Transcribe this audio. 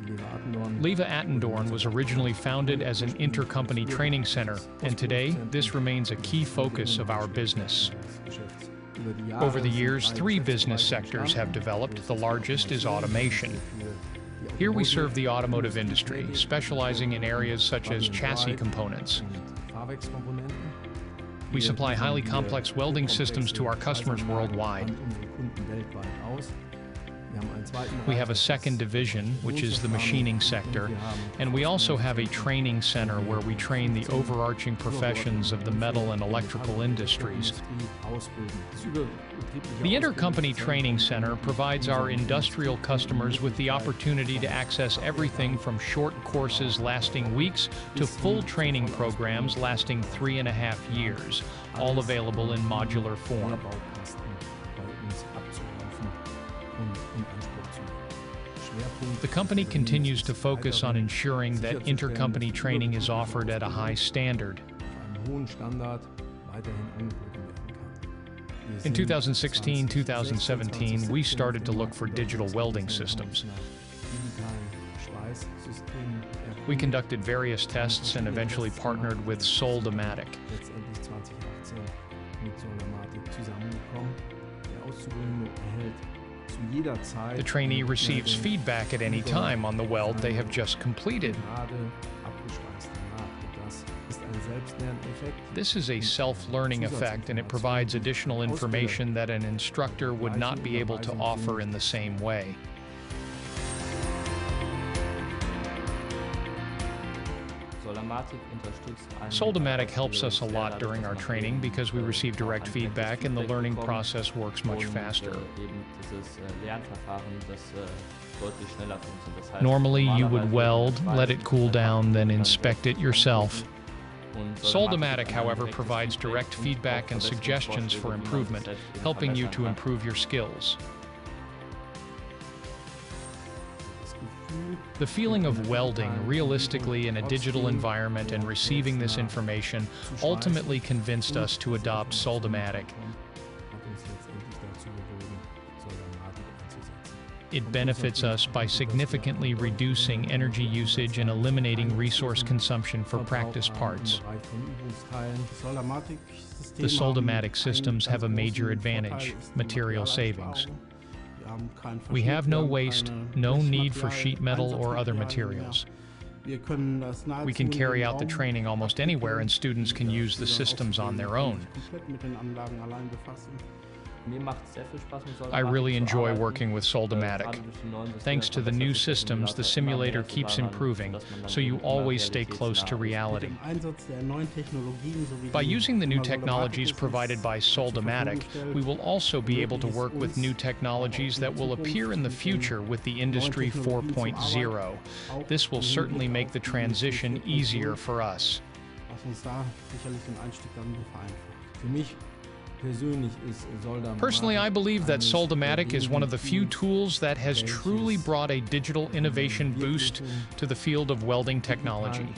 LEWA Attendorn은 was originally founded as an intercompany training center, and today this remains a key focus of our business. Over the years, 3 business sectors have developed. The largest is automation. Here we serve the automotive industry, specializing in areas such as chassis components. We supply highly complex welding systems to our customers worldwide. We have a second division, which is the machining sector, and we also have a training center where we train the overarching professions of the metal and electrical industries. The Intercompany Training Center provides our industrial customers with the opportunity to access everything from short courses lasting weeks to full training programs lasting 3.5 years, all available in modular form. The company continues to focus on ensuring that intercompany training is offered at a high standard. In 2016-2017, we started to look for digital welding systems. We conducted various tests and eventually partnered with Soldamatic. The trainee receives feedback at any time on the weld they have just completed. This is a self-learning effect, and it provides additional information that an instructor would not be able to offer in the same way. Soldamatic helps us a lot during our training because we receive direct feedback and the learning process works much faster. Normally, you would weld, let it cool down, then inspect it yourself. Soldamatic, however, provides direct feedback and suggestions for improvement, helping you to improve your skills. The feeling of welding realistically in a digital environment and receiving this information ultimately convinced us to adopt Soldamatic. It benefits us by significantly reducing energy usage and eliminating resource consumption for practice parts. The Soldamatic systems have a major advantage: material savings. We have no waste, no need for sheet metal or other materials. We can carry out the training almost anywhere, and students can use the systems on their own. I really enjoy working with Soldamatic. Thanks to the new systems, the simulator keeps improving, so you always stay close to reality. By using the new technologies provided by Soldamatic, we will also be able to work with new technologies that will appear in the future with the Industry 4.0. This will certainly make the transition easier for us. Personally, I believe that Soldamatic is one of the few tools that has truly brought a digital innovation boost to the field of welding technology.